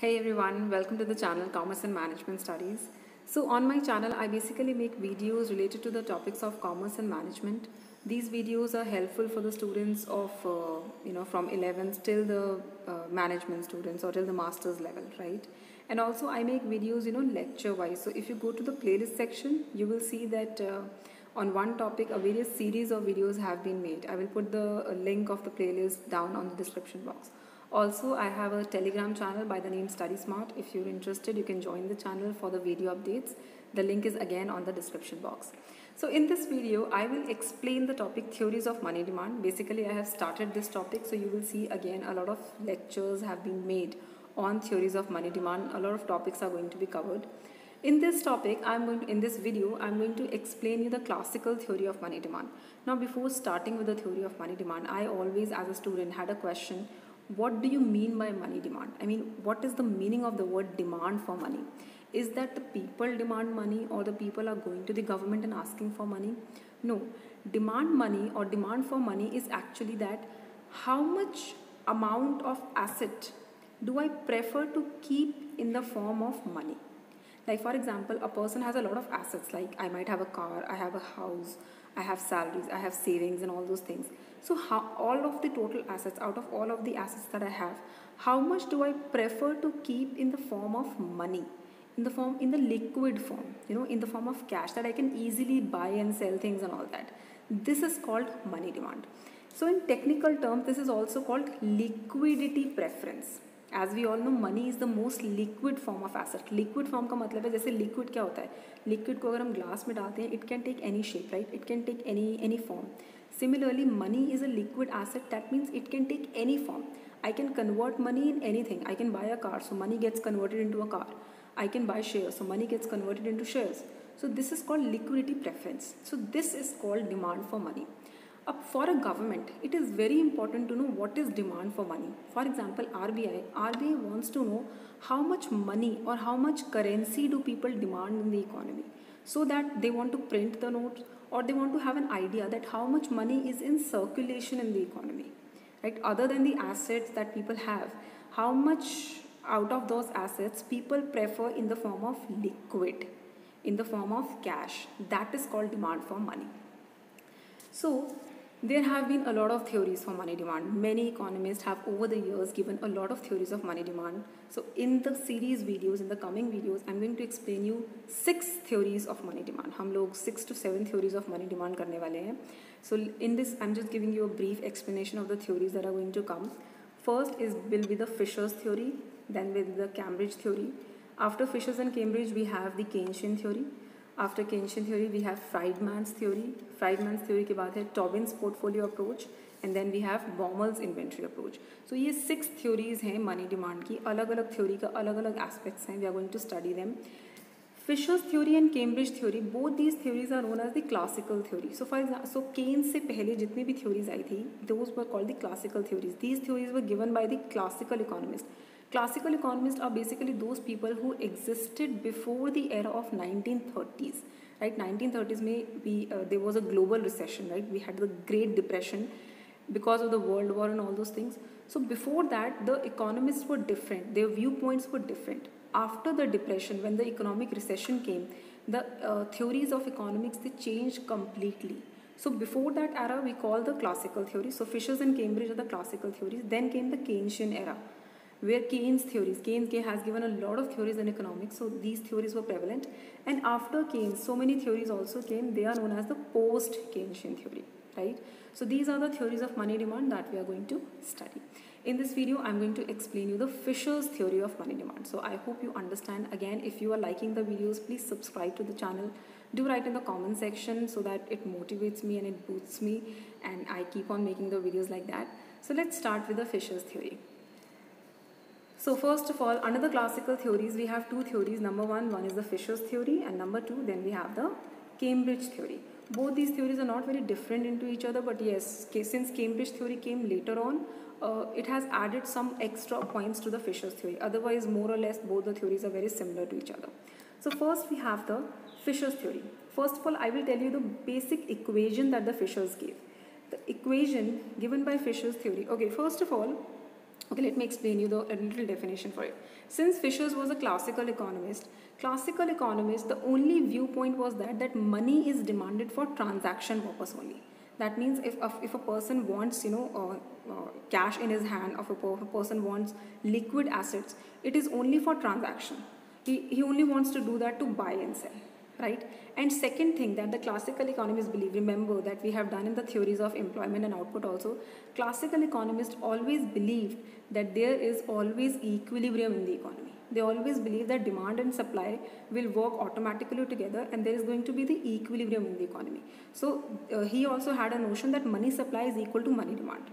Hey everyone, welcome to the channel Commerce and Management Studies. So on my channel, I basically make videos related to the topics of commerce and management. These videos are helpful for the students of, from 11th till the management students or till the master's level, right? And also I make videos, lecture wise. So if you go to the playlist section, you will see that on one topic, a various series of videos have been made. I will put the link of the playlist down on the description box. Also, I have a Telegram channel by the name Study Smart. If you're interested, you can join the channel for the video updates. The link is again on the description box. So in this video, I will explain the topic theories of money demand. Basically, I have started this topic, so you will see again a lot of lectures have been made on theories of money demand. A lot of topics are going to be covered. In this topic, in this video, I'm going to explain you the classical theory of money demand. Now, before starting with the theory of money demand, I always, as a student, had a question. What do you mean by money demand? I mean, what is the meaning of the word demand for money? Is that the people demand money or the people are going to the government and asking for money? No. Demand money or demand for money is actually that how much amount of asset do I prefer to keep in the form of money? Like for example, a person has a lot of assets, like I might have a car, I have a house, I have salaries, I have savings and all those things. So all of the total assets, out of all of the assets that I have, how much do I prefer to keep in the form of money? In the liquid form, in the form of cash that I can easily buy and sell things and all that. This is called money demand. So in technical terms, this is also called liquidity preference. As we all know money is the most liquid form of asset. Liquid form का मतलब है, जैसे liquid क्या होता है, liquid को अगर हम ग्लास में डालते हैं, it can take any shape, right, it can take any form. Similarly, money is a liquid asset. That means it can take any form. I can convert money in anything. I can buy a car, so money gets converted into a car. I can buy shares, so money gets converted into shares. So this is called liquidity preference. So this is called demand for money. For a government, it is very important to know what is demand for money. For example, RBI wants to know how much money or how much currency do people demand in the economy, so that they want to print the notes or they want to have an idea that how much money is in circulation in the economy, right? Other than the assets that people have, how much out of those assets people prefer in the form of liquid, in the form of cash. That is called demand for money. So there have been a lot of theories for money demand. Many economists have over the years given a lot of theories of money demand. So in the series videos, in the coming videos, I'm going to explain you 6 theories of money demand. हम लोग 6 to 7 theories of money demand करने वाले हैं. So in this, I'm just giving you a brief explanation of the theories that are going to come. First will be the Fisher's theory, then will be the Cambridge theory. After Fisher's and Cambridge, we have the Keynesian theory. After Keynesian theory, we have Friedman's theory. Friedman's theory के बाद है Tobin's portfolio approach, and then we have Baumol's inventory approach. So ये 6 theories हैं money demand की. अलग अलग theory का अलग अलग aspects हैं. We are going to study them. Fisher's theory and Cambridge theory, both these theories are known as the classical theory. So for example, so Keynes से पहले जितनी भी theories आई थी, those were called the classical theories. These theories were given by the classical economists. Classical economists are basically those people who existed before the era of 1930s, right? 1930s में there was a global recession, right? We had the Great Depression because of the World War and all those things. So before that, the economists were different. Their viewpoints were different. After the depression, when the economic recession came, the theories of economics, they changed completely. So before that era, we call the classical theories. So Fisher's and Cambridge are the classical theories. Then came the Keynesian era, where Keynes has given a lot of theories in economics, so these theories were prevalent. And after Keynes, so many theories also came. They are known as the post-Keynesian theory, right? So these are the theories of money demand that we are going to study. In this video, I'm going to explain you the Fisher's theory of money demand. So I hope you understand. Again, if you are liking the videos, please subscribe to the channel. Do write in the comment section so that it motivates me and it boosts me, and I keep on making the videos like that. So let's start with the Fisher's theory. So first of all, under the classical theories, we have 2 theories. Number one is the Fisher's theory, and number 2, then we have the Cambridge theory. Both these theories are not very different into each other, but yes, since Cambridge theory came later on, it has added some extra points to the Fisher's theory. Otherwise, more or less, both the theories are very similar to each other. So first we have the Fisher's theory. First of all, I will tell you the basic equation that the Fishers gave. The equation given by Fisher's theory. Okay, first of all, Okay, let me explain you a little definition for it. Since Fishers was a classical economist, the only viewpoint was that money is demanded for transaction purpose only. That means if a person wants cash in his hand, if a person wants liquid assets, it is only for transaction. He only wants to do that to buy and sell, right? And second thing that the classical economists believe, remember that we have done in the theories of employment and output also, classical economists always believed that there is always equilibrium in the economy. They always believe that demand and supply will work automatically together and there is going to be the equilibrium in the economy. So he also had a notion that money supply is equal to money demand.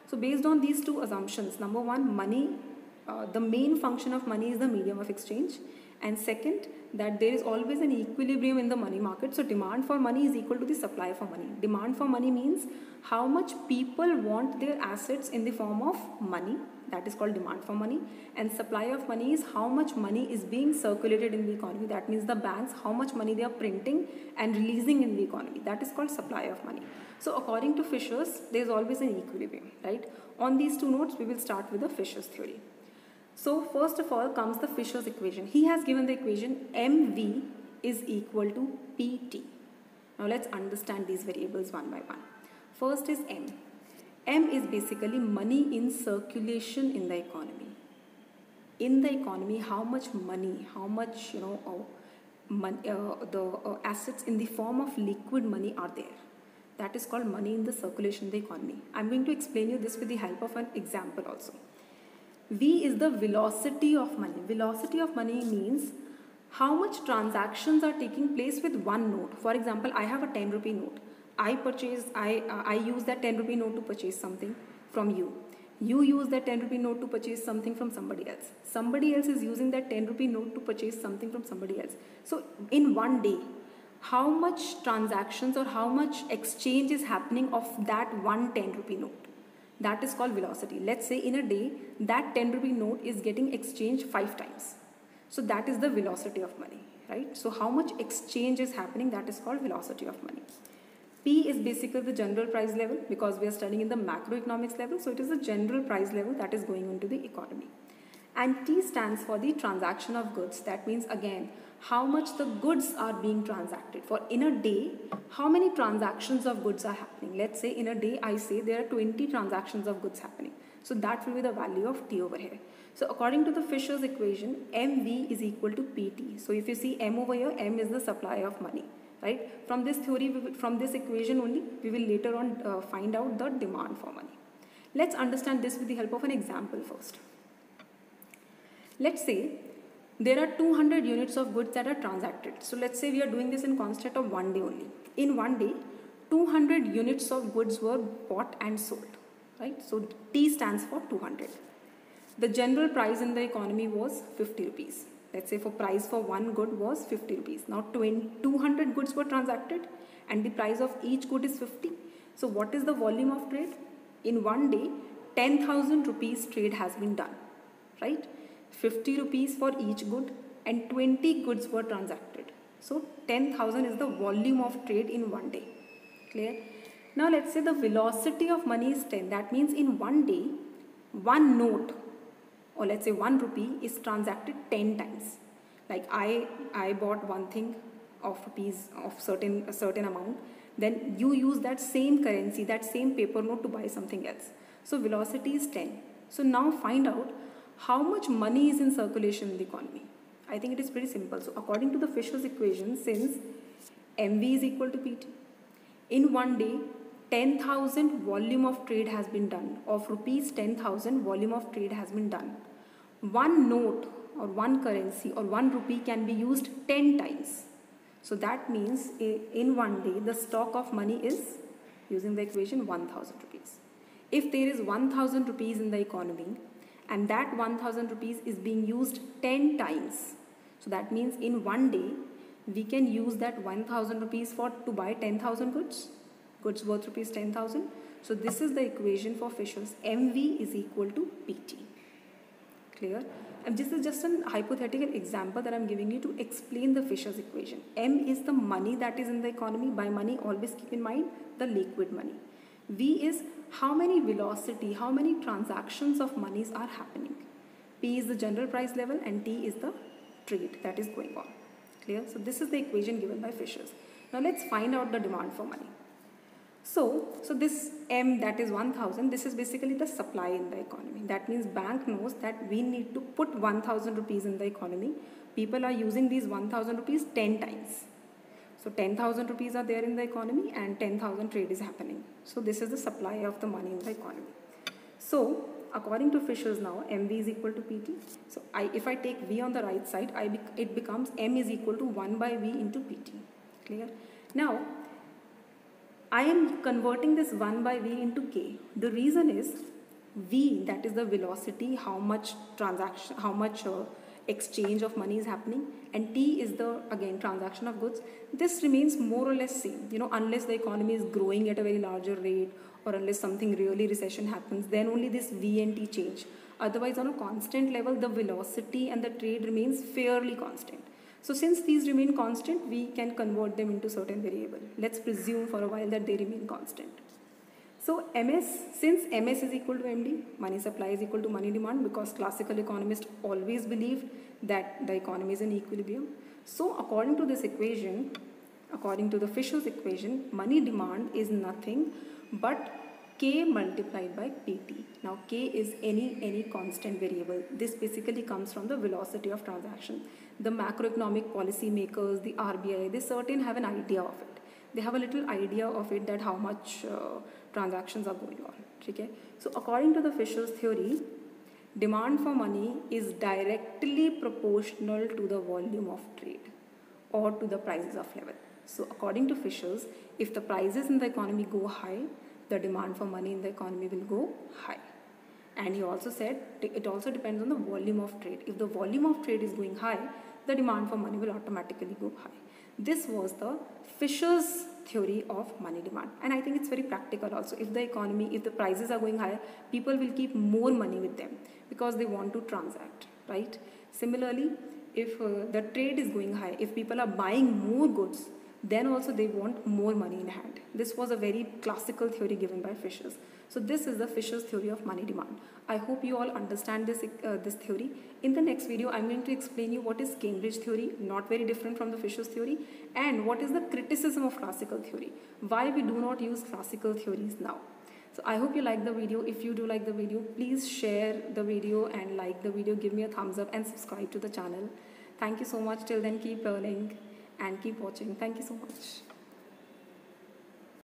So based on these two assumptions, number one, money, the main function of money is the medium of exchange, and second, that there is always an equilibrium in the money market. So demand for money is equal to the supply for money. Demand for money means how much people want their assets in the form of money. That is called demand for money. And supply of money is how much money is being circulated in the economy. That means the banks, how much money they are printing and releasing in the economy. That is called supply of money. So according to Fishers, there is always an equilibrium, right? On these two notes, we will start with the Fishers theory. So first of all comes the Fisher's equation. He has given the equation MV is equal to PT. Now let's understand these variables one by one. First is M. M is basically money in circulation in the economy. In the economy, how much money, how much assets in the form of liquid money are there. That is called money in the circulation in the economy. I'm going to explain you this with the help of an example also. V is the velocity of money. Velocity of money means how much transactions are taking place with one note. For example, I have a 10 rupee note. I use that 10 rupee note to purchase something from you. You use that 10 rupee note to purchase something from somebody else. Somebody else is using that 10 rupee note to purchase something from somebody else. So in one day, how much transactions or how much exchange is happening of that one 10 rupee note? That is called velocity. Let's say in a day, that 10 rupee note is getting exchanged 5 times. So that is the velocity of money, right? So how much exchange is happening, that is called velocity of money. P is basically the general price level because we are studying in the macroeconomics level. So it is the general price level that is going into the economy. And T stands for the transaction of goods. That means again, how much the goods are being transacted. For in a day, how many transactions of goods are happening? Let's say in a day, I say there are 20 transactions of goods happening. So that will be the value of T over here. So according to the Fisher's equation, MV is equal to PT. So if you see M over here, M is the supply of money, right? From this theory, from this equation only, we will later on find out the demand for money. Let's understand this with the help of an example first. Let's say there are 200 units of goods that are transacted. So let's say we are doing this in construct of one day only. In one day, 200 units of goods were bought and sold, right? So T stands for 200. The general price in the economy was 50 rupees. Let's say for price for one good was 50 rupees. Now 200 goods were transacted and the price of each good is 50. So what is the volume of trade? In one day, 10,000 rupees trade has been done, right? 50 rupees for each good and 20 goods were transacted. So 10,000 is the volume of trade in one day. Clear? Now let's say the velocity of money is 10. That means in one day, one note or let's say 1 rupee is transacted 10 times. Like I bought one thing of rupees of a certain amount. Then you use that same currency, that same paper note to buy something else. So velocity is 10. So now find out how much money is in circulation in the economy. I think it is pretty simple. So according to the Fisher's equation, since MV is equal to PT, in one day, 10,000 volume of trade has been done. Of rupees 10,000 volume of trade has been done. One note or one currency or 1 rupee can be used 10 times. So that means in one day, the stock of money is, using the equation, 1,000 rupees. If there is 1,000 rupees in the economy, and that 1,000 rupees is being used 10 times. So that means in one day, we can use that 1,000 rupees to buy 10,000 goods. Goods worth rupees 10,000. So this is the equation for Fisher's. MV is equal to PT. Clear? And this is just a hypothetical example that I am giving you to explain the Fisher's equation. M is the money that is in the economy. By money, always keep in mind the liquid money. V is how many velocity, how many transactions of monies are happening. P is the general price level and T is the trade that is going on. Clear? So this is the equation given by Fishers. Now let's find out the demand for money. So this M, that is 1000, this is basically the supply in the economy. That means bank knows that we need to put 1000 rupees in the economy. People are using these 1000 rupees 10 times. So 10,000 rupees are there in the economy and 10,000 trade is happening. So this is the supply of the money in the economy. So according to Fishers now, MV is equal to PT. So if I take V on the right side, it becomes M is equal to 1 by V into PT. Clear? Now, I am converting this 1 by V into K. The reason is V, that is the velocity, how much transaction, how much exchange of money is happening, and T is the, again, transaction of goods. This remains more or less same, unless the economy is growing at a very larger rate or unless something really recession happens, then only this V and T change. Otherwise, on a constant level, the velocity and the trade remains fairly constant. So since these remain constant, we can convert them into certain variable. Let's presume for a while that they remain constant. So MS, since MS is equal to MD, money supply is equal to money demand, because classical economists always believed that the economy is in equilibrium. So according to this equation, according to the Fisher's equation, money demand is nothing but K multiplied by PT. Now K is any constant variable. This basically comes from the velocity of transaction. The macroeconomic policy makers, the RBI, they certain have an idea of it. They have a little idea of it, that how much transactions are going on. Okay? So according to the Fisher's theory, demand for money is directly proportional to the volume of trade or to the prices of level. So according to Fisher's, if the prices in the economy go high, the demand for money in the economy will go high. And he also said it also depends on the volume of trade. If the volume of trade is going high, the demand for money will automatically go high. This was the Fisher's theory of money demand. And I think it's very practical also. If the economy, if the prices are going higher, people will keep more money with them because they want to transact, right? Similarly, if the trade is going high, if people are buying more goods, then also they want more money in hand. This was a very classical theory given by Fishers. So this is the Fisher's theory of money demand. I hope you all understand this theory. In the next video, I'm going to explain you what is Cambridge theory, not very different from the Fisher's theory, and what is the criticism of classical theory, why we do not use classical theories now. So I hope you like the video. If you do like the video, please share the video and like the video, give me a thumbs up and subscribe to the channel. Thank you so much. Till then, keep learning and keep watching. Thank you so much.